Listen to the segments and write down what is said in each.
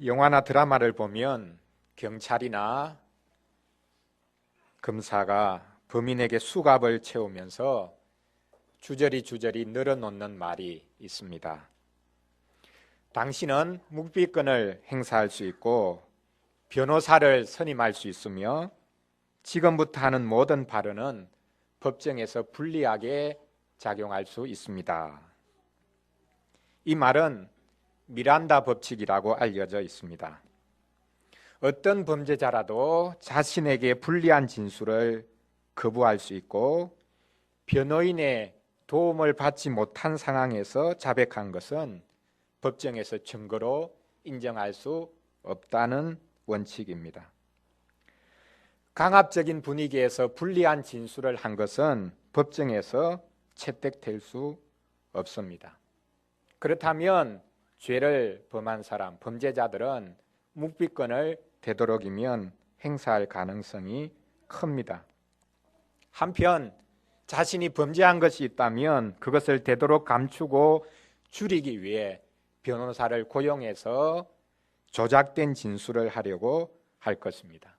영화나 드라마를 보면 경찰이나 검사가 범인에게 수갑을 채우면서 주저리 늘어놓는 말이 있습니다. 당신은 묵비권을 행사할 수 있고 변호사를 선임할 수 있으며 지금부터 하는 모든 발언은 법정에서 불리하게 작용할 수 있습니다. 이 말은 미란다 법칙이라고 알려져 있습니다. 어떤 범죄자라도 자신에게 불리한 진술을 거부할 수 있고 변호인의 도움을 받지 못한 상황에서 자백한 것은 법정에서 증거로 인정할 수 없다는 원칙입니다. 강압적인 분위기에서 불리한 진술을 한 것은 법정에서 채택될 수 없습니다. 그렇다면 죄를 범한 사람, 범죄자들은 묵비권을 되도록이면 행사할 가능성이 큽니다. 한편 자신이 범죄한 것이 있다면 그것을 되도록 감추고 줄이기 위해 변호사를 고용해서 조작된 진술을 하려고 할 것입니다.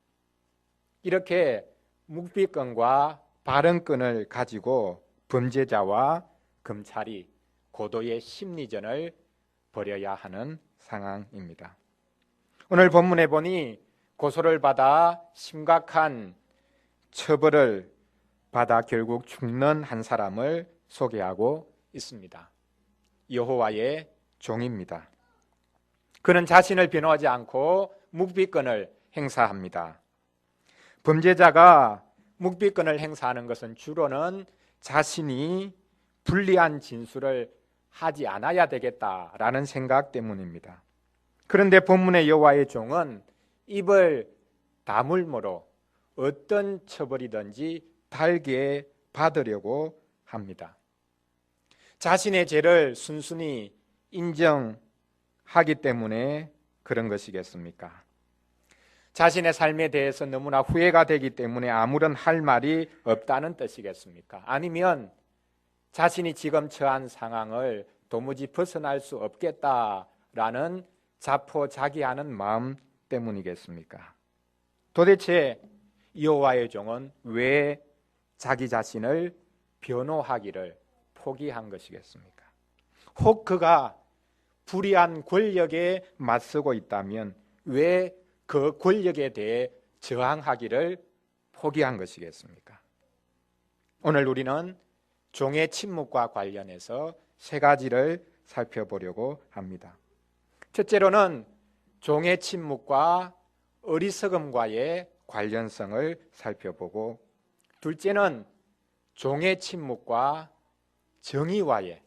이렇게 묵비권과 발언권을 가지고 범죄자와 검찰이 고도의 심리전을 벌여야 하는 상황입니다. 오늘 본문에 보니 고소를 받아 심각한 처벌을 받아 결국 죽는 한 사람을 소개하고 있습니다. 여호와의 종입니다. 그는 자신을 변호하지 않고 묵비권을 행사합니다. 범죄자가 묵비권을 행사하는 것은 주로는 자신이 불리한 진술을 하지 않아야 되겠다라는 생각 때문입니다. 그런데 본문의 여호와의 종은 입을 다물므로 어떤 처벌이든지 달게 받으려고 합니다. 자신의 죄를 순순히 인정하기 때문에 그런 것이겠습니까? 자신의 삶에 대해서 너무나 후회가 되기 때문에 아무런 할 말이 없다는 뜻이겠습니까? 아니면 자신이 지금 처한 상황을 도무지 벗어날 수 없겠다라는 자포자기하는 마음 때문이겠습니까? 도대체 여호와의 종은 왜 자기 자신을 변호하기를 포기한 것이겠습니까? 혹 그가 불의한 권력에 맞서고 있다면 왜 그 권력에 대해 저항하기를 포기한 것이겠습니까? 오늘 우리는 종의 침묵과 관련해서 세 가지를 살펴보려고 합니다. 첫째로는 종의 침묵과 어리석음과의 관련성을 살펴보고, 둘째는 종의 침묵과 정의와의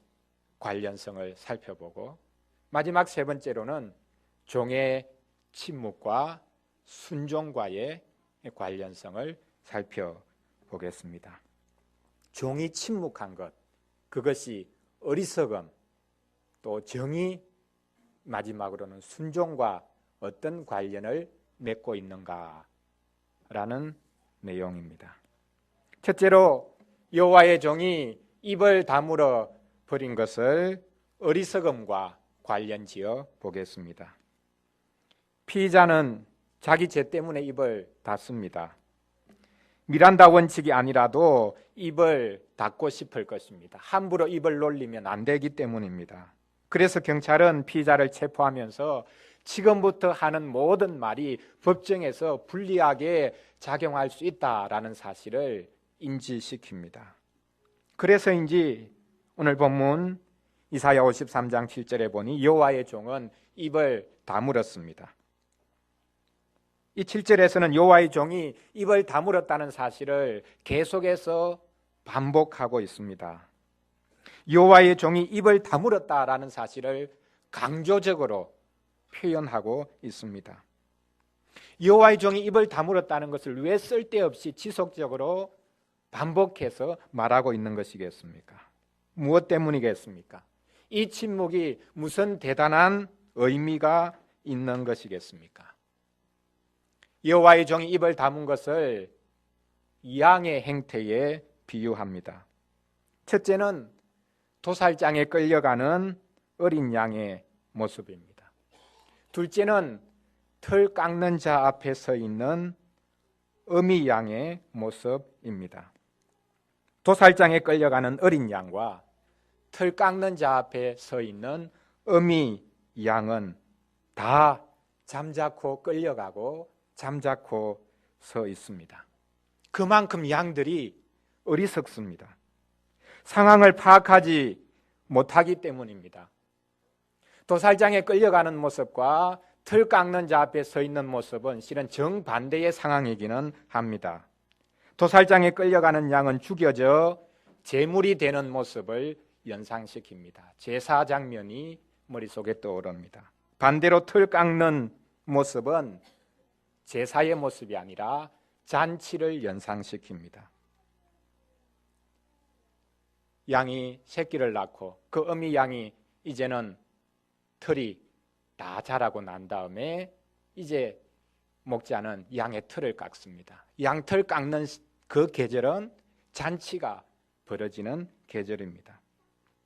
관련성을 살펴보고, 마지막 세 번째로는 종의 침묵과 순종과의 관련성을 살펴보겠습니다. 종이 침묵한 것, 그것이 어리석음, 또 정의, 마지막으로는 순종과 어떤 관련을 맺고 있는가라는 내용입니다. 첫째로 여호와의 종이 입을 다물어 버린 것을 어리석음과 관련지어 보겠습니다. 피의자는 자기 죄 때문에 입을 닫습니다. 미란다 원칙이 아니라도 입을 닫고 싶을 것입니다. 함부로 입을 놀리면 안 되기 때문입니다. 그래서 경찰은 피의자를 체포하면서 지금부터 하는 모든 말이 법정에서 불리하게 작용할 수 있다라는 사실을 인지시킵니다. 그래서인지 오늘 본문 이사야 53장 7절에 보니 여호와의 종은 입을 다물었습니다. 이 7절에서는 여호와의 종이 입을 다물었다는 사실을 계속해서 반복하고 있습니다. 여호와의 종이 입을 다물었다라는 사실을 강조적으로 표현하고 있습니다. 여호와의 종이 입을 다물었다는 것을 왜 쓸데없이 지속적으로 반복해서 말하고 있는 것이겠습니까? 무엇 때문이겠습니까? 이 침묵이 무슨 대단한 의미가 있는 것이겠습니까? 여호와의 종이 입을 다문 것을 양의 행태에 비유합니다. 첫째는 도살장에 끌려가는 어린 양의 모습입니다. 둘째는 털 깎는 자 앞에 서 있는 어미 양의 모습입니다. 도살장에 끌려가는 어린 양과 털 깎는 자 앞에 서 있는 어미 양은 다 잠자코 끌려가고 잠자코 서 있습니다. 그만큼 양들이 어리석습니다. 상황을 파악하지 못하기 때문입니다. 도살장에 끌려가는 모습과 털 깎는 자 앞에 서 있는 모습은 실은 정반대의 상황이기는 합니다. 도살장에 끌려가는 양은 죽여져 제물이 되는 모습을 연상시킵니다. 제사 장면이 머릿속에 떠오릅니다. 반대로 털 깎는 모습은 제사의 모습이 아니라 잔치를 연상시킵니다. 양이 새끼를 낳고 그 어미 양이 이제는 털이 다 자라고 난 다음에 이제 목자는 양의 털을 깎습니다. 양털 깎는 그 계절은 잔치가 벌어지는 계절입니다.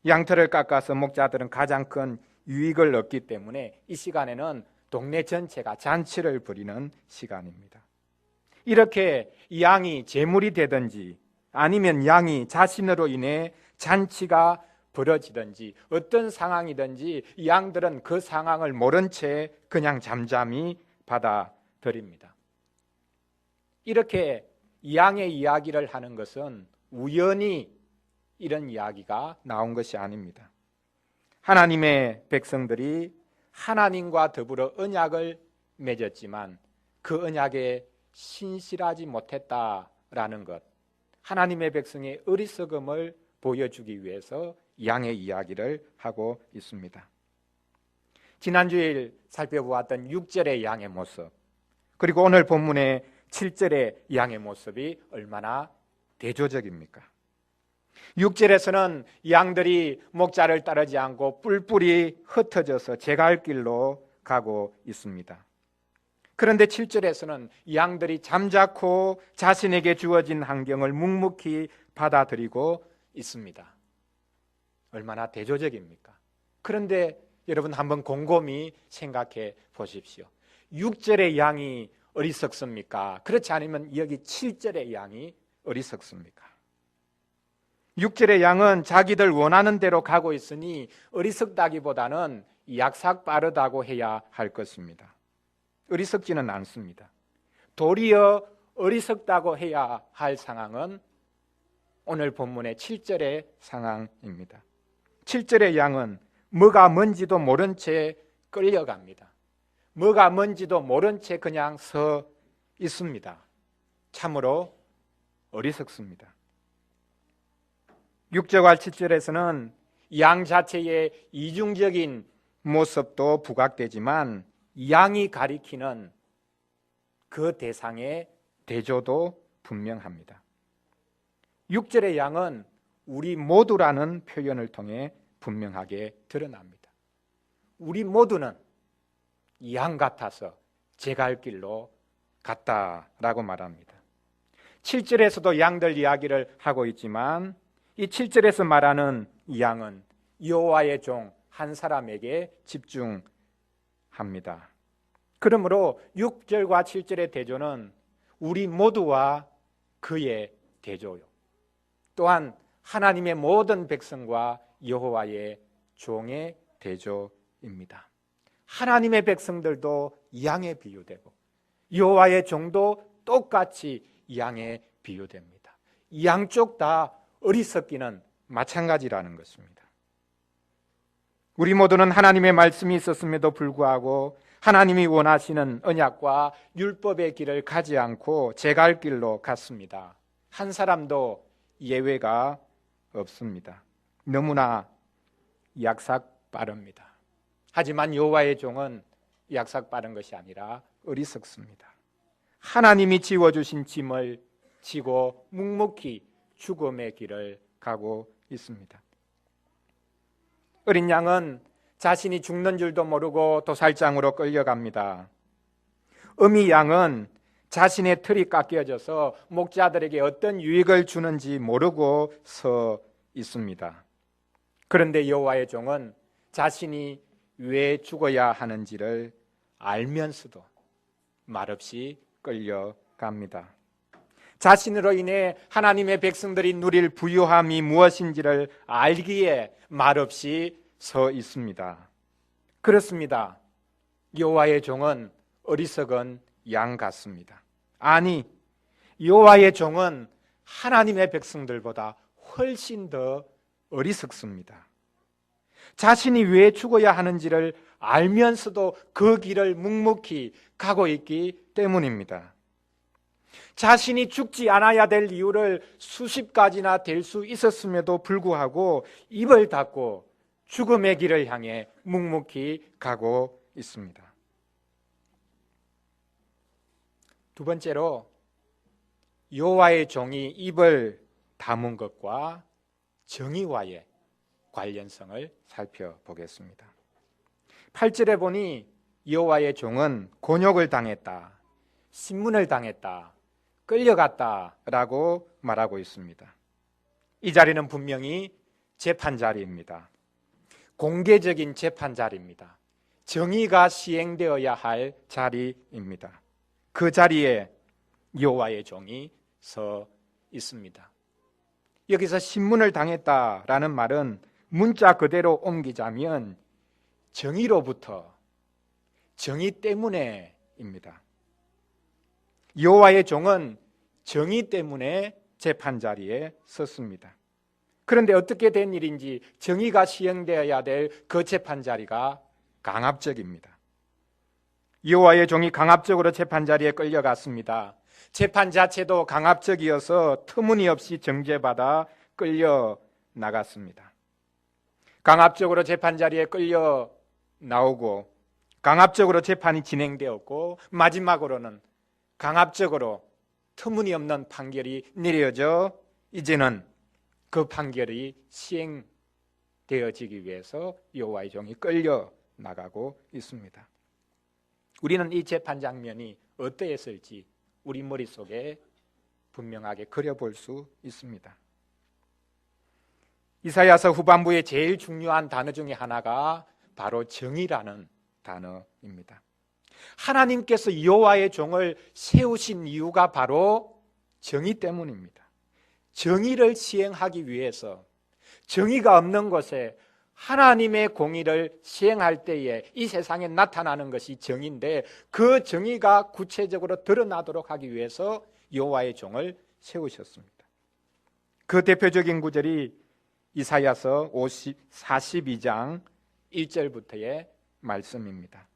양털을 깎아서 목자들은 가장 큰 유익을 얻기 때문에 이 시간에는 동네 전체가 잔치를 벌이는 시간입니다. 이렇게 양이 제물이 되든지 아니면 양이 자신으로 인해 잔치가 벌어지든지 어떤 상황이든지 양들은 그 상황을 모른 채 그냥 잠잠히 받아들입니다. 이렇게 양의 이야기를 하는 것은 우연히 이런 이야기가 나온 것이 아닙니다. 하나님의 백성들이 하나님과 더불어 언약을 맺었지만 그 언약에 신실하지 못했다라는 것, 하나님의 백성의 어리석음을 보여주기 위해서 양의 이야기를 하고 있습니다. 지난주에 살펴보았던 6절의 양의 모습, 그리고 오늘 본문의 7절의 양의 모습이 얼마나 대조적입니까? 6절에서는 양들이 목자를 따르지 않고 뿔뿔이 흩어져서 제갈 길로 가고 있습니다. 그런데 7절에서는 양들이 잠자코 자신에게 주어진 환경을 묵묵히 받아들이고 있습니다. 얼마나 대조적입니까? 그런데 여러분 한번 곰곰이 생각해 보십시오. 6절의 양이 어리석습니까? 그렇지 않으면 여기 7절의 양이 어리석습니까? 6절의 양은 자기들 원하는 대로 가고 있으니 어리석다기보다는 약삭 빠르다고 해야 할 것입니다. 어리석지는 않습니다. 도리어 어리석다고 해야 할 상황은 오늘 본문의 7절의 상황입니다. 7절의 양은 뭐가 뭔지도 모른 채 끌려갑니다. 뭐가 뭔지도 모른 채 그냥 서 있습니다. 참으로 어리석습니다. 6절과 7절에서는 양 자체의 이중적인 모습도 부각되지만 양이 가리키는 그 대상의 대조도 분명합니다. 6절의 양은 우리 모두라는 표현을 통해 분명하게 드러납니다. 우리 모두는 양 같아서 제갈 길로 갔다라고 말합니다. 7절에서도 양들 이야기를 하고 있지만 이 7절에서 말하는 양은 여호와의 종 한 사람에게 집중합니다. 그러므로 6절과 7절의 대조는 우리 모두와 그의 대조요. 또한 하나님의 모든 백성과 여호와의 종의 대조입니다. 하나님의 백성들도 양에 비유되고 여호와의 종도 똑같이 양에 비유됩니다. 양쪽 다 어리석기는 마찬가지라는 것입니다. 우리 모두는 하나님의 말씀이 있었음에도 불구하고 하나님이 원하시는 언약과 율법의 길을 가지 않고 제갈 길로 갔습니다. 한 사람도 예외가 없습니다. 너무나 약삭 빠릅니다. 하지만 여호와의 종은 약삭 빠른 것이 아니라 어리석습니다. 하나님이 지워주신 짐을 지고 묵묵히 죽음의 길을 가고 있습니다. 어린 양은 자신이 죽는 줄도 모르고 도살장으로 끌려갑니다. 어미 양은 자신의 털이 깎여져서 목자들에게 어떤 유익을 주는지 모르고 서 있습니다. 그런데 여호와의 종은 자신이 왜 죽어야 하는지를 알면서도 말없이 끌려갑니다. 자신으로 인해 하나님의 백성들이 누릴 부유함이 무엇인지를 알기에 말없이 서 있습니다. 그렇습니다. 여호와의 종은 어리석은 양 같습니다. 아니, 여호와의 종은 하나님의 백성들보다 훨씬 더 어리석습니다. 자신이 왜 죽어야 하는지를 알면서도 그 길을 묵묵히 가고 있기 때문입니다. 자신이 죽지 않아야 될 이유를 수십 가지나 될 수 있었음에도 불구하고 입을 닫고 죽음의 길을 향해 묵묵히 가고 있습니다. 두 번째로 여호와의 종이 입을 다문 것과 정의와의 관련성을 살펴보겠습니다. 8절에 보니 여호와의 종은 곤욕을 당했다, 신문을 당했다, 끌려갔다라고 말하고 있습니다. 이 자리는 분명히 재판 자리입니다. 공개적인 재판 자리입니다. 정의가 시행되어야 할 자리입니다. 그 자리에 여호와의 종이 서 있습니다. 여기서 신문을 당했다라는 말은 문자 그대로 옮기자면 정의로부터, 정의 때문에입니다. 여호와의 종은 정의 때문에 재판 자리에 섰습니다. 그런데 어떻게 된 일인지 정의가 시행되어야 될 그 재판 자리가 강압적입니다. 여호와의 종이 강압적으로 재판 자리에 끌려갔습니다. 재판 자체도 강압적이어서 터무니없이 정죄받아 끌려 나갔습니다. 강압적으로 재판 자리에 끌려 나오고 강압적으로 재판이 진행되었고 마지막으로는 강압적으로 터무니없는 판결이 내려져 이제는 그 판결이 시행되어지기 위해서 여호와의 종이 끌려 나가고 있습니다. 우리는 이 재판 장면이 어떠했을지 우리 머릿속에 분명하게 그려볼 수 있습니다. 이사야서 후반부의 제일 중요한 단어 중에 하나가 바로 정의라는 단어입니다. 하나님께서 여호와의 종을 세우신 이유가 바로 정의 때문입니다. 정의를 시행하기 위해서, 정의가 없는 곳에 하나님의 공의를 시행할 때에 이 세상에 나타나는 것이 정의인데 그 정의가 구체적으로 드러나도록 하기 위해서 여호와의 종을 세우셨습니다. 그 대표적인 구절이 이사야서 42장 1절부터의 말씀입니다.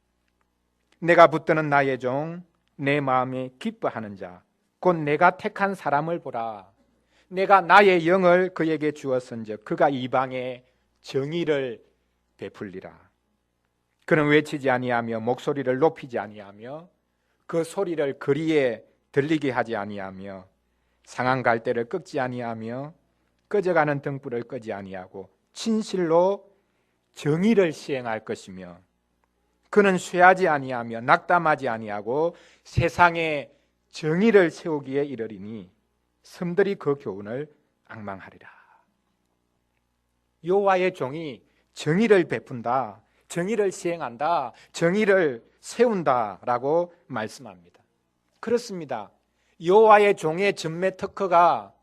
내가 붙드는 나의 종, 내 마음에 기뻐하는 자, 곧 내가 택한 사람을 보라. 내가 나의 영을 그에게 주었은즉 그가 이방에 정의를 베풀리라. 그는 외치지 아니하며 목소리를 높이지 아니하며 그 소리를 거리에 들리게 하지 아니하며 상한 갈대를 꺾지 아니하며 꺼져가는 등불을 끄지 아니하고 진실로 정의를 시행할 것이며 그는 쇠하지 아니하며 낙담하지 아니하고 세상에 정의를 세우기에 이르리니 섬들이 그 교훈을 앙망하리라. 여호와의 종이 정의를 베푼다, 정의를 시행한다, 정의를 세운다라고 말씀합니다. 그렇습니다. 여호와의 종의 전매 특허가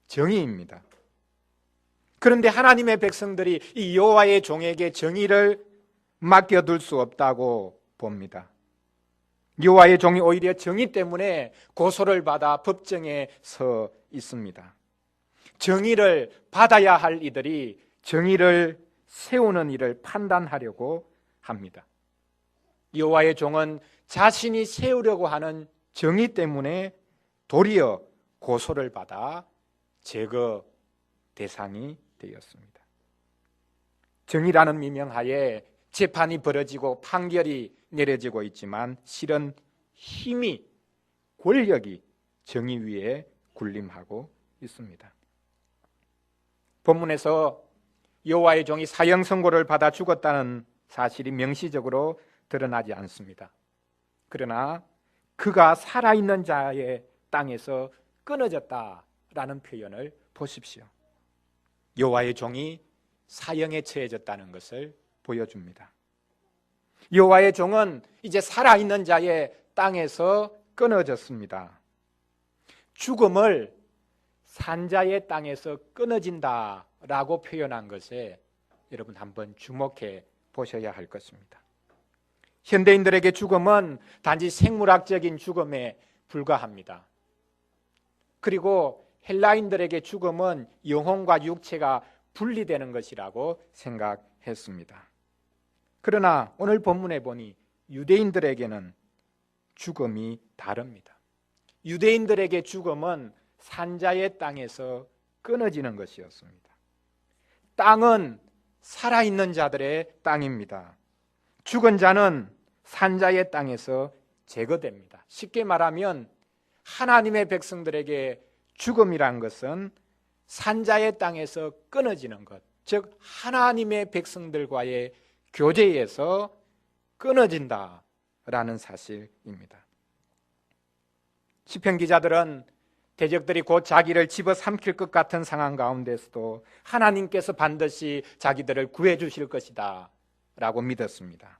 정의입니다. 그런데 하나님의 백성들이 이 여호와의 종에게 정의를 맡겨둘 수 없다고 봅니다. 여호와의 종이 오히려 정의 때문에 고소를 받아 법정에 서 있습니다. 정의를 받아야 할 이들이 정의를 세우는 일을 판단하려고 합니다. 여호와의 종은 자신이 세우려고 하는 정의 때문에 도리어 고소를 받아 제거 대상이 되었습니다. 정의라는 미명하에 재판이 벌어지고 판결이 내려지고 있지만 실은 힘이, 권력이 정의 위에 군림하고 있습니다. 본문에서 여호와의 종이 사형 선고를 받아 죽었다는 사실이 명시적으로 드러나지 않습니다. 그러나 그가 살아있는 자의 땅에서 끊어졌다라는 표현을 보십시오. 여호와의 종이 사형에 처해졌다는 것을 보여줍니다. 여호와의 종은 이제 살아있는 자의 땅에서 끊어졌습니다. 죽음을 산자의 땅에서 끊어진다라고 표현한 것에 여러분 한번 주목해 보셔야 할 것입니다. 현대인들에게 죽음은 단지 생물학적인 죽음에 불과합니다. 그리고 헬라인들에게 죽음은 영혼과 육체가 분리되는 것이라고 생각했습니다. 그러나 오늘 본문에 보니 유대인들에게는 죽음이 다릅니다. 유대인들에게 죽음은 산자의 땅에서 끊어지는 것이었습니다. 땅은 살아있는 자들의 땅입니다. 죽은 자는 산자의 땅에서 제거됩니다. 쉽게 말하면 하나님의 백성들에게 죽음이란 것은 산자의 땅에서 끊어지는 것, 즉 하나님의 백성들과의 교제에서 끊어진다라는 사실입니다. 시편 기자들은 대적들이 곧 자기를 집어삼킬 것 같은 상황 가운데서도 하나님께서 반드시 자기들을 구해 주실 것이다 라고 믿었습니다.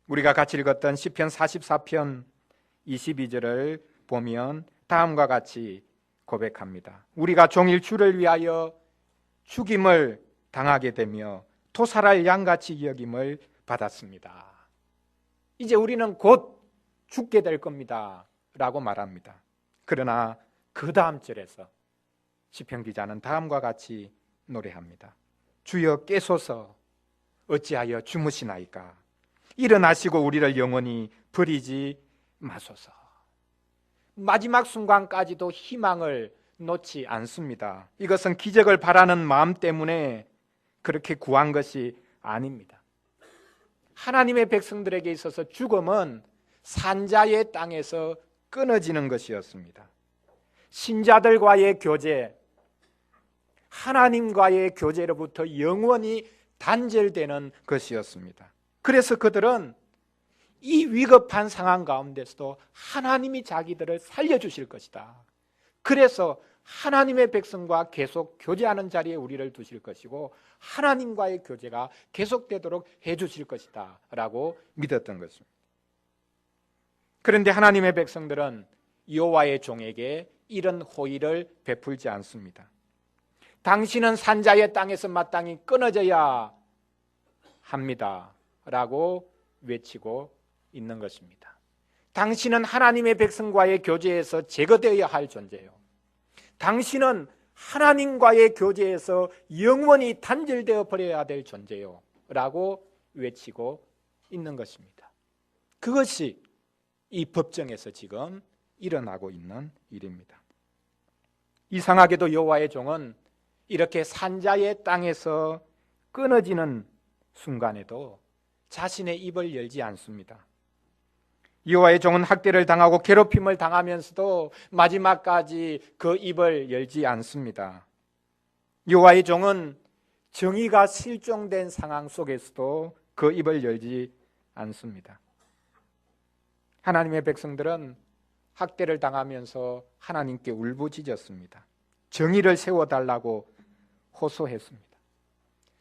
우리가 같이 읽었던 시편 44편 22절을 보면 다음과 같이 고백합니다. 우리가 종일 주를 위하여 죽임을 당하게 되며 토살할 양같이 여김을 받았습니다. 이제 우리는 곧 죽게 될 겁니다 라고 말합니다. 그러나 그 다음 절에서 시편 기자는 다음과 같이 노래합니다. 주여 깨소서 어찌하여 주무시나이까. 일어나시고 우리를 영원히 버리지 마소서. 마지막 순간까지도 희망을 놓지 않습니다. 이것은 기적을 바라는 마음 때문에 그렇게 구한 것이 아닙니다. 하나님의 백성들에게 있어서 죽음은 산자의 땅에서 끊어지는 것이었습니다. 신자들과의 교제, 하나님과의 교제로부터 영원히 단절되는 것이었습니다. 그래서 그들은 이 위급한 상황 가운데서도 하나님이 자기들을 살려주실 것이다. 그래서 하나님의 백성과 계속 교제하는 자리에 우리를 두실 것이고 하나님과의 교제가 계속되도록 해주실 것이다 라고 믿었던 것입니다. 그런데 하나님의 백성들은 여호와의 종에게 이런 호의를 베풀지 않습니다. 당신은 산자의 땅에서 마땅히 끊어져야 합니다 라고 외치고 있는 것입니다. 당신은 하나님의 백성과의 교제에서 제거되어야 할 존재요. 당신은 하나님과의 교제에서 영원히 단절되어 버려야 될 존재요 라고 외치고 있는 것입니다. 그것이 이 법정에서 지금 일어나고 있는 일입니다. 이상하게도 여호와의 종은 이렇게 산자의 땅에서 끊어지는 순간에도 자신의 입을 열지 않습니다. 여호와의 종은 학대를 당하고 괴롭힘을 당하면서도 마지막까지 그 입을 열지 않습니다. 여호와의 종은 정의가 실종된 상황 속에서도 그 입을 열지 않습니다. 하나님의 백성들은 학대를 당하면서 하나님께 울부짖었습니다. 정의를 세워달라고 호소했습니다.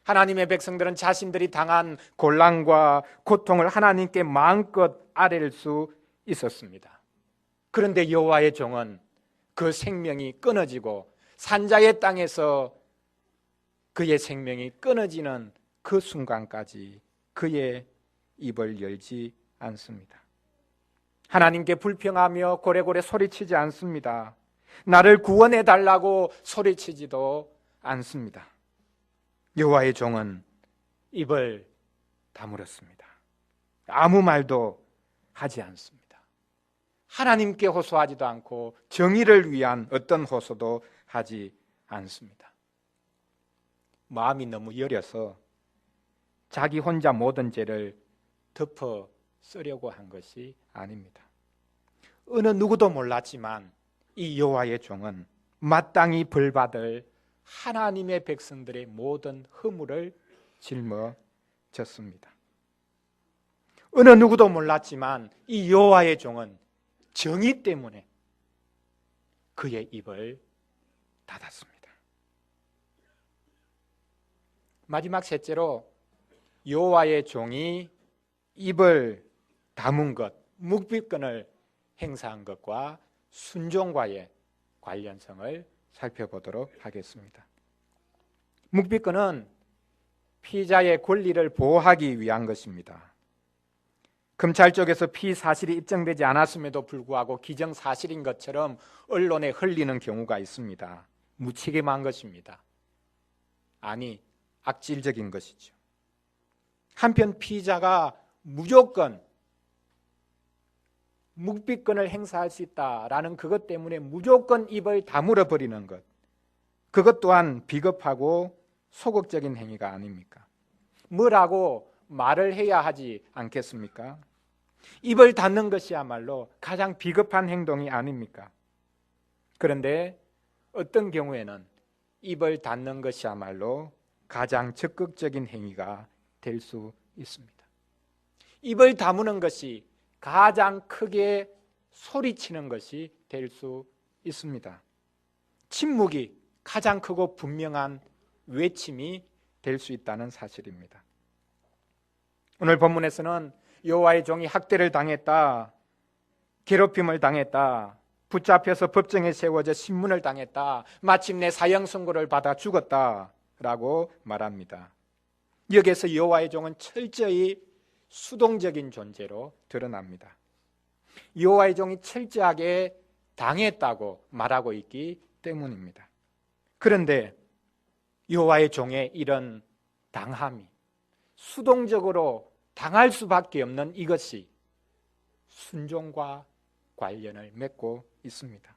하나님의 백성들은 자신들이 당한 곤란과 고통을 하나님께 마음껏 아뢰일 수 있었습니다. 그런데 여호와의 종은 그 생명이 끊어지고 산자의 땅에서 그의 생명이 끊어지는 그 순간까지 그의 입을 열지 않습니다. 하나님께 불평하며 고래고래 소리치지 않습니다. 나를 구원해 달라고 소리치지도 않습니다. 여호와의 종은 입을 다물었습니다. 아무 말도 하지 않습니다. 하나님께 호소하지도 않고 정의를 위한 어떤 호소도 하지 않습니다. 마음이 너무 여려서 자기 혼자 모든 죄를 덮어 쓰려고 한 것이 아닙니다. 어느 누구도 몰랐지만 이 여호와의 종은 마땅히 벌받을 하나님의 백성들의 모든 허물을 짊어졌습니다. 어느 누구도 몰랐지만 이 여호와의 종은 정의 때문에 그의 입을 닫았습니다. 마지막 셋째로 여호와의 종이 입을 다문 것, 묵비권을 행사한 것과 순종과의 관련성을 살펴보도록 하겠습니다. 묵비권은 피의자의 권리를 보호하기 위한 것입니다. 검찰 쪽에서 피사실이 입증되지 않았음에도 불구하고 기정사실인 것처럼 언론에 흘리는 경우가 있습니다. 무책임한 것입니다. 아니, 악질적인 것이죠. 한편 피의자가 무조건 묵비권을 행사할 수 있다라는 그것 때문에 무조건 입을 다물어 버리는 것, 그것 또한 비겁하고 소극적인 행위가 아닙니까? 뭐라고 말을 해야 하지 않겠습니까? 입을 닫는 것이야말로 가장 비겁한 행동이 아닙니까? 그런데 어떤 경우에는 입을 닫는 것이야말로 가장 적극적인 행위가 될 수 있습니다. 입을 다무는 것이 가장 크게 소리치는 것이 될 수 있습니다. 침묵이 가장 크고 분명한 외침이 될 수 있다는 사실입니다. 오늘 본문에서는 여호와의 종이 학대를 당했다, 괴롭힘을 당했다, 붙잡혀서 법정에 세워져 신문을 당했다, 마침내 사형 선고를 받아 죽었다라고 말합니다. 여기에서 여호와의 종은 철저히 수동적인 존재로 드러납니다. 여호와의 종이 철저하게 당했다고 말하고 있기 때문입니다. 그런데 여호와의 종의 이런 당함이 수동적으로 당할 수밖에 없는 이것이 순종과 관련을 맺고 있습니다.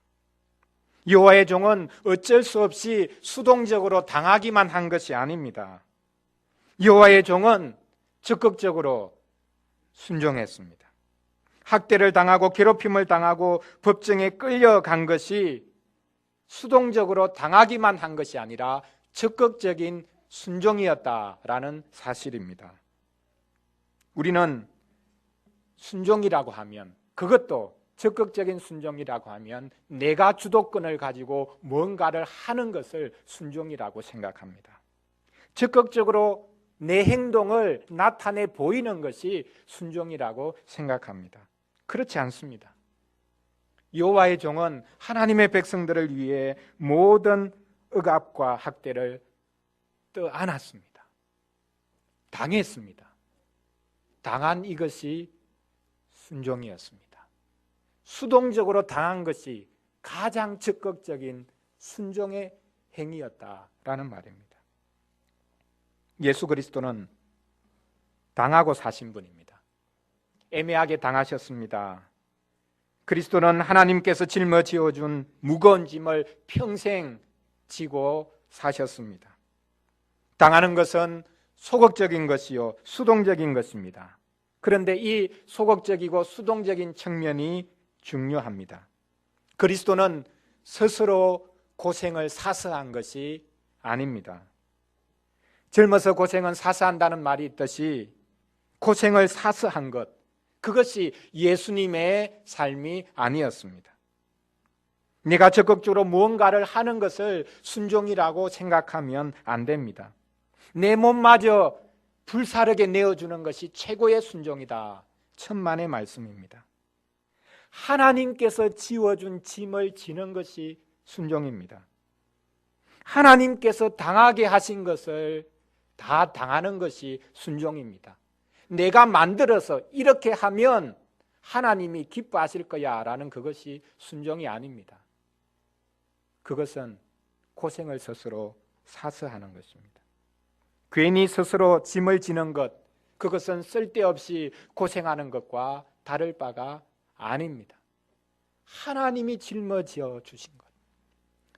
여호와의 종은 어쩔 수 없이 수동적으로 당하기만 한 것이 아닙니다. 여호와의 종은 적극적으로 순종했습니다. 학대를 당하고 괴롭힘을 당하고 법정에 끌려간 것이 수동적으로 당하기만 한 것이 아니라 적극적인 순종이었다라는 사실입니다. 우리는 순종이라고 하면, 그것도 적극적인 순종이라고 하면 내가 주도권을 가지고 뭔가를 하는 것을 순종이라고 생각합니다. 적극적으로 내 행동을 나타내 보이는 것이 순종이라고 생각합니다. 그렇지 않습니다. 여호와의 종은 하나님의 백성들을 위해 모든 억압과 학대를 떠안았습니다. 당했습니다. 당한 이것이 순종이었습니다. 수동적으로 당한 것이 가장 적극적인 순종의 행위였다라는 말입니다. 예수 그리스도는 당하고 사신 분입니다. 애매하게 당하셨습니다. 그리스도는 하나님께서 짊어지어 준 무거운 짐을 평생 지고 사셨습니다. 당하는 것은 소극적인 것이요 수동적인 것입니다. 그런데 이 소극적이고 수동적인 측면이 중요합니다. 그리스도는 스스로 고생을 사서 한 것이 아닙니다. 젊어서 고생은 사서 한다는 말이 있듯이 고생을 사서 한 것, 그것이 예수님의 삶이 아니었습니다. 내가 적극적으로 무언가를 하는 것을 순종이라고 생각하면 안 됩니다. 내 몸마저 불사르게 내어주는 것이 최고의 순종이다. 천만의 말씀입니다. 하나님께서 지워준 짐을 지는 것이 순종입니다. 하나님께서 당하게 하신 것을 다 당하는 것이 순종입니다. 내가 만들어서 이렇게 하면 하나님이 기뻐하실 거야 라는 그것이 순종이 아닙니다. 그것은 고생을 스스로 사서 하는 것입니다. 괜히 스스로 짐을 지는 것, 그것은 쓸데없이 고생하는 것과 다를 바가 아닙니다. 하나님이 짊어지어 주신 것,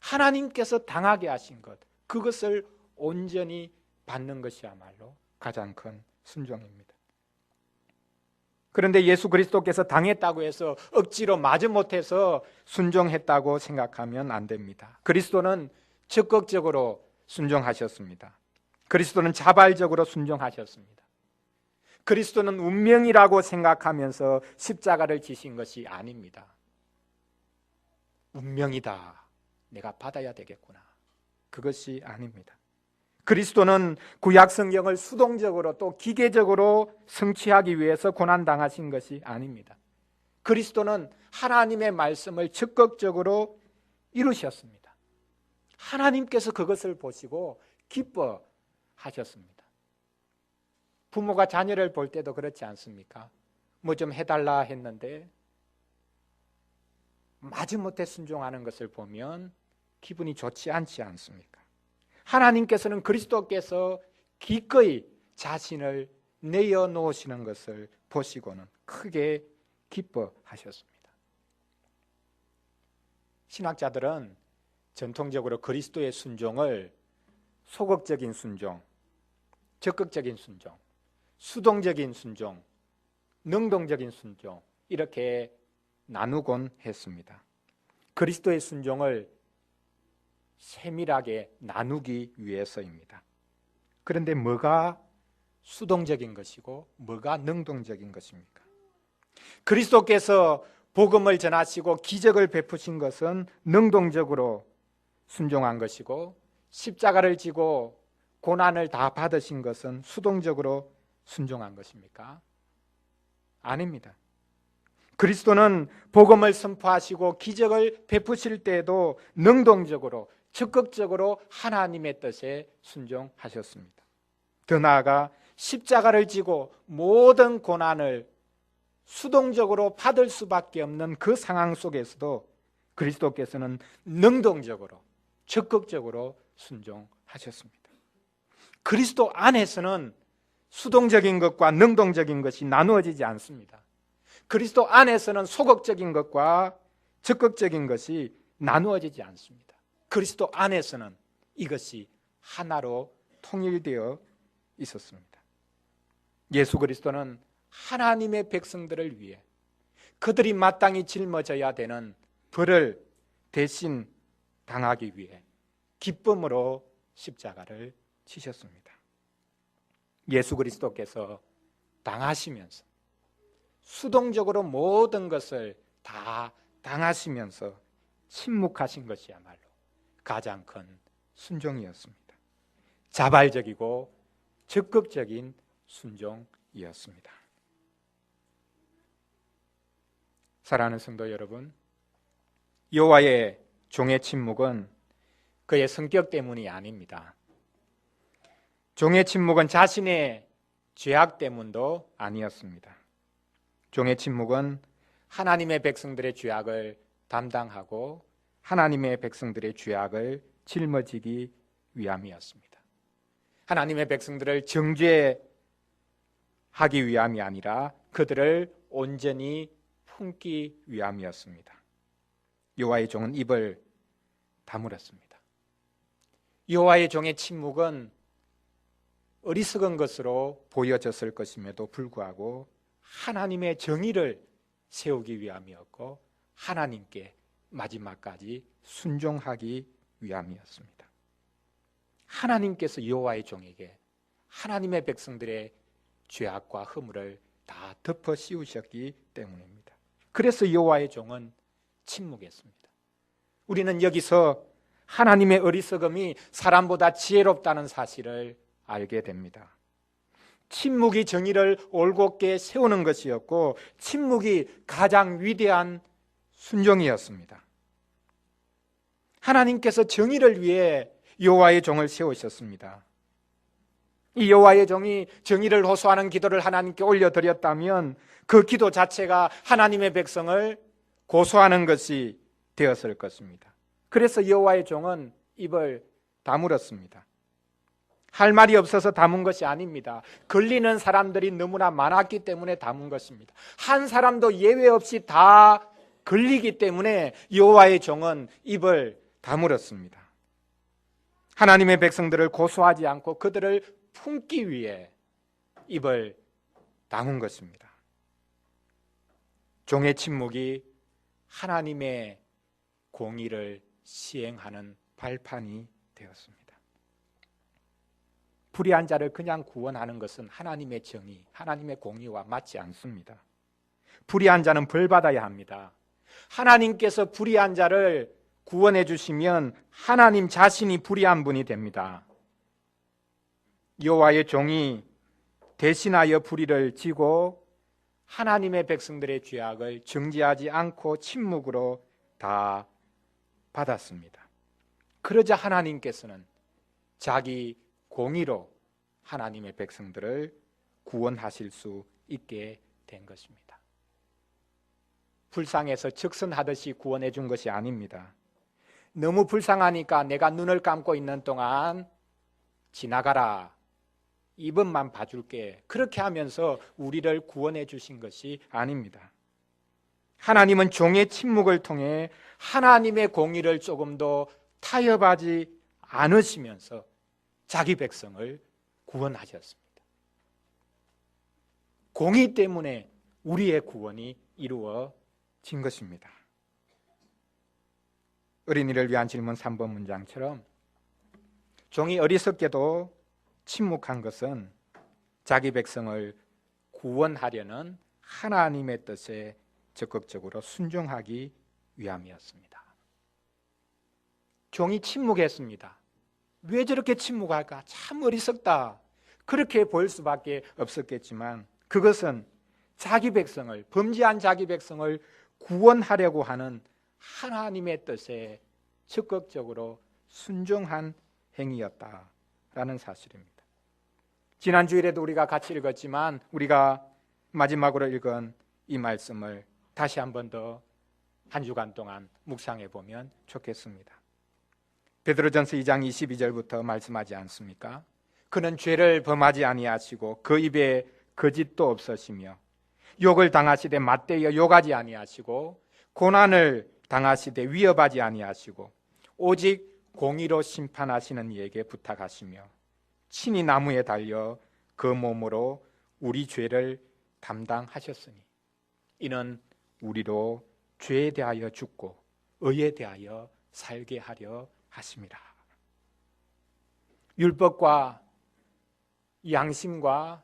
하나님께서 당하게 하신 것, 그것을 온전히 받는 것이야말로 가장 큰 순종입니다. 그런데 예수 그리스도께서 당했다고 해서 억지로 마지못해서 순종했다고 생각하면 안 됩니다. 그리스도는 적극적으로 순종하셨습니다. 그리스도는 자발적으로 순종하셨습니다. 그리스도는 운명이라고 생각하면서 십자가를 지신 것이 아닙니다. 운명이다, 내가 받아야 되겠구나, 그것이 아닙니다. 그리스도는 구약 성경을 수동적으로 또 기계적으로 성취하기 위해서 고난당하신 것이 아닙니다. 그리스도는 하나님의 말씀을 적극적으로 이루셨습니다. 하나님께서 그것을 보시고 기뻐하셨습니다. 부모가 자녀를 볼 때도 그렇지 않습니까? 뭐 좀 해달라 했는데 마지못해 순종하는 것을 보면 기분이 좋지 않지 않습니까? 하나님께서는 그리스도께서 기꺼이 자신을 내어놓으시는 것을 보시고는 크게 기뻐하셨습니다. 신학자들은 전통적으로 그리스도의 순종을 소극적인 순종, 적극적인 순종, 수동적인 순종, 능동적인 순종 이렇게 나누곤 했습니다. 그리스도의 순종을 세밀하게 나누기 위해서입니다. 그런데 뭐가 수동적인 것이고 뭐가 능동적인 것입니까? 그리스도께서 복음을 전하시고 기적을 베푸신 것은 능동적으로 순종한 것이고 십자가를 지고 고난을 다 받으신 것은 수동적으로 순종한 것입니까? 아닙니다. 그리스도는 복음을 선포하시고 기적을 베푸실 때에도 능동적으로 적극적으로 하나님의 뜻에 순종하셨습니다. 더 나아가 십자가를 지고 모든 고난을 수동적으로 받을 수밖에 없는 그 상황 속에서도 그리스도께서는 능동적으로 적극적으로 순종하셨습니다. 그리스도 안에서는 수동적인 것과 능동적인 것이 나누어지지 않습니다. 그리스도 안에서는 소극적인 것과 적극적인 것이 나누어지지 않습니다. 그리스도 안에서는 이것이 하나로 통일되어 있었습니다. 예수 그리스도는 하나님의 백성들을 위해 그들이 마땅히 짊어져야 되는 벌을 대신 당하기 위해 기쁨으로 십자가를 지셨습니다. 예수 그리스도께서 당하시면서 수동적으로 모든 것을 다 당하시면서 침묵하신 것이야말로 가장 큰 순종이었습니다. 자발적이고 적극적인 순종이었습니다. 사랑하는 성도 여러분, 여호와의 종의 침묵은 그의 성격 때문이 아닙니다. 종의 침묵은 자신의 죄악 때문도 아니었습니다. 종의 침묵은 하나님의 백성들의 죄악을 담당하고 하나님의 백성들의 죄악을 짊어지기 위함이었습니다. 하나님의 백성들을 정죄하기 위함이 아니라 그들을 온전히 품기 위함이었습니다. 여호와의 종은 입을 다물었습니다. 여호와의 종의 침묵은 어리석은 것으로 보여졌을 것임에도 불구하고 하나님의 정의를 세우기 위함이었고 하나님께 마지막까지 순종하기 위함이었습니다. 하나님께서 여호와의 종에게 하나님의 백성들의 죄악과 허물을 다 덮어 씌우셨기 때문입니다. 그래서 여호와의 종은 침묵했습니다. 우리는 여기서 하나님의 어리석음이 사람보다 지혜롭다는 사실을 알게 됩니다. 침묵이 정의를 올곧게 세우는 것이었고 침묵이 가장 위대한 순종이었습니다. 하나님께서 정의를 위해 여호와의 종을 세우셨습니다. 이 여호와의 종이 정의를 호소하는 기도를 하나님께 올려드렸다면 그 기도 자체가 하나님의 백성을 고소하는 것이 되었을 것입니다. 그래서 여호와의 종은 입을 다물었습니다. 할 말이 없어서 담은 것이 아닙니다. 걸리는 사람들이 너무나 많았기 때문에 담은 것입니다. 한 사람도 예외 없이 다 걸리기 때문에 여호와의 종은 입을 다물었습니다. 하나님의 백성들을 고소하지 않고 그들을 품기 위해 입을 다문 것입니다. 종의 침묵이 하나님의 공의를 시행하는 발판이 되었습니다. 불의한 자를 그냥 구원하는 것은 하나님의 정의, 하나님의 공의와 맞지 않습니다. 불의한 자는 벌받아야 합니다. 하나님께서 불의한 자를 구원해 주시면 하나님 자신이 불의한 분이 됩니다. 여호와의 종이 대신하여 불의를 지고 하나님의 백성들의 죄악을 정죄하지 않고 침묵으로 다 받았습니다. 그러자 하나님께서는 자기 공의로 하나님의 백성들을 구원하실 수 있게 된 것입니다. 불쌍해서 적선하듯이 구원해 준 것이 아닙니다. 너무 불쌍하니까 내가 눈을 감고 있는 동안 지나가라, 이번만 봐줄게, 그렇게 하면서 우리를 구원해 주신 것이 아닙니다. 하나님은 종의 침묵을 통해 하나님의 공의를 조금 더 타협하지 않으시면서 자기 백성을 구원하셨습니다. 공의 때문에 우리의 구원이 이루어진 것입니다. 어린이를 위한 질문 3번 문장처럼 종이 어리석게도 침묵한 것은 자기 백성을 구원하려는 하나님의 뜻에 적극적으로 순종하기 위함이었습니다. 종이 침묵했습니다. 왜 저렇게 침묵할까? 참 어리석다, 그렇게 보일 수밖에 없었겠지만 그것은 자기 백성을, 범죄한 자기 백성을 구원하려고 하는 하나님의 뜻에 적극적으로 순종한 행위였다라는 사실입니다. 지난 주일에도 우리가 같이 읽었지만 우리가 마지막으로 읽은 이 말씀을 다시 한 번 더 한 주간 동안 묵상해 보면 좋겠습니다. 베드로전서 2장 22절부터 말씀하지 않습니까? 그는 죄를 범하지 아니하시고 그 입에 거짓도 없으시며 욕을 당하시되 맞대어 욕하지 아니하시고 고난을 당하시되 위협하지 아니하시고 오직 공의로 심판하시는 이에게 부탁하시며 친히 나무에 달려 그 몸으로 우리 죄를 담당하셨으니 이는 우리로 죄에 대하여 죽고 의에 대하여 살게 하려 하심이라. 율법과 양심과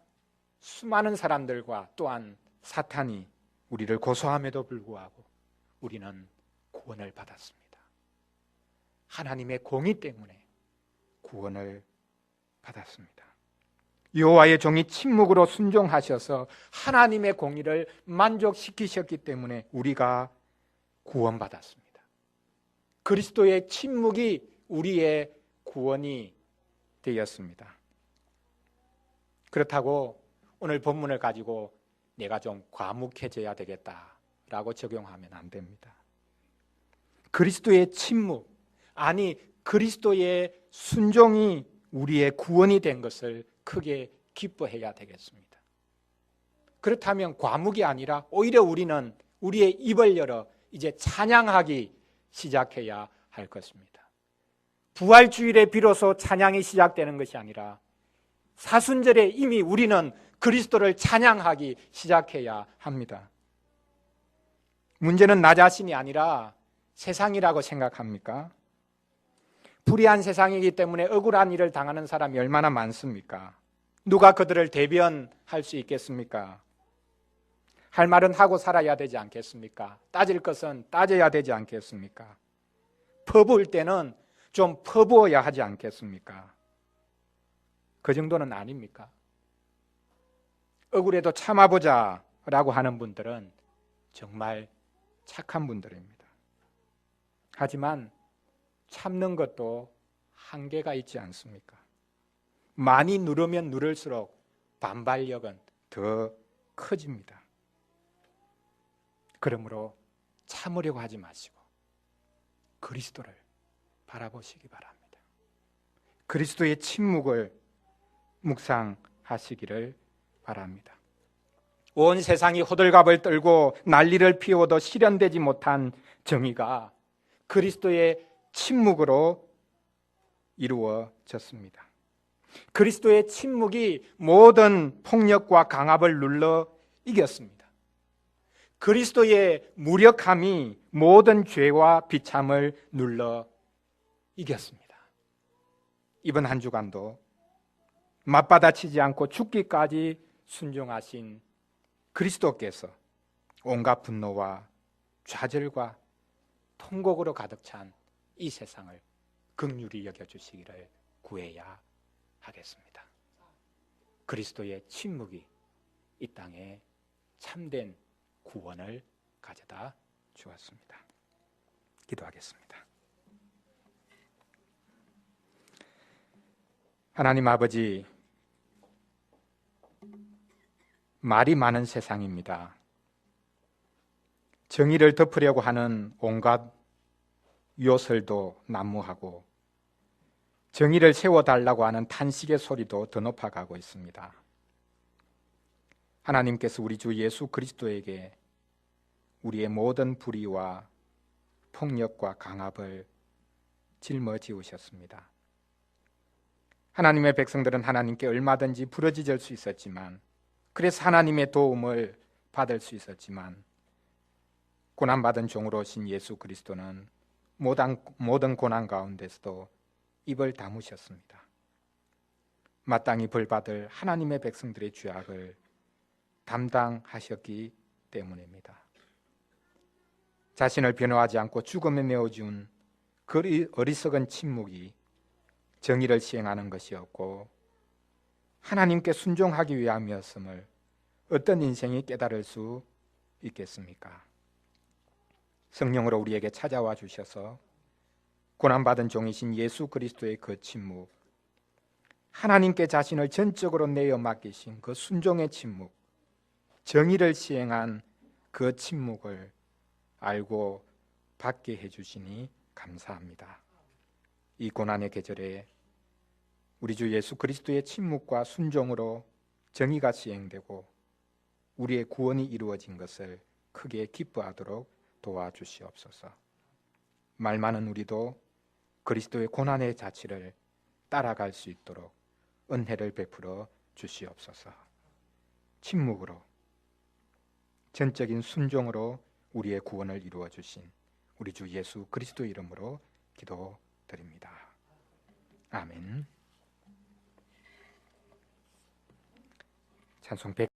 수많은 사람들과 또한 사탄이 우리를 고소함에도 불구하고 우리는 구원을 받았습니다. 하나님의 공의 때문에 구원을 받았습니다. 여호와의 종이 침묵으로 순종하셔서 하나님의 공의를 만족시키셨기 때문에 우리가 구원받았습니다. 그리스도의 침묵이 우리의 구원이 되었습니다. 그렇다고 오늘 본문을 가지고 내가 좀 과묵해져야 되겠다라고 적용하면 안 됩니다. 그리스도의 침묵, 아니 그리스도의 순종이 우리의 구원이 된 것을 크게 기뻐해야 되겠습니다. 그렇다면 과묵이 아니라 오히려 우리는 우리의 입을 열어 이제 찬양하기 시작해야 할 것입니다. 부활주일에 비로소 찬양이 시작되는 것이 아니라 사순절에 이미 우리는 그리스도를 찬양하기 시작해야 합니다. 문제는 나 자신이 아니라 세상이라고 생각합니까? 불의한 세상이기 때문에 억울한 일을 당하는 사람이 얼마나 많습니까? 누가 그들을 대변할 수 있겠습니까? 할 말은 하고 살아야 되지 않겠습니까? 따질 것은 따져야 되지 않겠습니까? 퍼부을 때는 좀 퍼부어야 하지 않겠습니까? 그 정도는 아닙니까? 억울해도 참아보자 라고 하는 분들은 정말 착한 분들입니다. 하지만 참는 것도 한계가 있지 않습니까? 많이 누르면 누를수록 반발력은 더 커집니다. 그러므로 참으려고 하지 마시고 그리스도를 바라보시기 바랍니다. 그리스도의 침묵을 묵상하시기를 바랍니다. 온 세상이 호들갑을 떨고 난리를 피워도 실현되지 못한 정의가 그리스도의 침묵으로 이루어졌습니다. 그리스도의 침묵이 모든 폭력과 강압을 눌러 이겼습니다. 그리스도의 무력함이 모든 죄와 비참을 눌러 이겼습니다. 이번 한 주간도 맞받아치지 않고 죽기까지 순종하신 그리스도께서 온갖 분노와 좌절과 통곡으로 가득 찬 이 세상을 긍휼히 여겨주시기를 구해야 하겠습니다. 그리스도의 침묵이 이 땅에 참된 구원을 가져다 주었습니다. 기도하겠습니다. 하나님 아버지, 말이 많은 세상입니다. 정의를 덮으려고 하는 온갖 요설도 난무하고 정의를 세워달라고 하는 탄식의 소리도 더 높아가고 있습니다. 하나님께서 우리 주 예수 그리스도에게 우리의 모든 불의와 폭력과 강압을 짊어지우셨습니다. 하나님의 백성들은 하나님께 얼마든지 부르짖을 수 있었지만, 그래서 하나님의 도움을 받을 수 있었지만, 고난받은 종으로 오신 예수 그리스도는 모든 고난 가운데서도 입을 다무셨습니다. 마땅히 벌받을 하나님의 백성들의 죄악을 담당하셨기 때문입니다. 자신을 변호하지 않고 죽음에 내어준 그 어리석은 침묵이 정의를 시행하는 것이었고 하나님께 순종하기 위함이었음을 어떤 인생이 깨달을 수 있겠습니까? 성령으로 우리에게 찾아와 주셔서 고난받은 종이신 예수 그리스도의 그 침묵, 하나님께 자신을 전적으로 내어 맡기신 그 순종의 침묵, 정의를 시행한 그 침묵을 알고 받게 해주시니 감사합니다. 이 고난의 계절에 우리 주 예수 그리스도의 침묵과 순종으로 정의가 시행되고 우리의 구원이 이루어진 것을 크게 기뻐하도록 도와주시옵소서. 말 많은 우리도 그리스도의 고난의 자취를 따라갈 수 있도록 은혜를 베풀어 주시옵소서. 침묵으로, 전적인 순종으로 우리의 구원을 이루어 주신 우리 주 예수 그리스도 이름으로 기도드립니다. 아멘. 찬송 100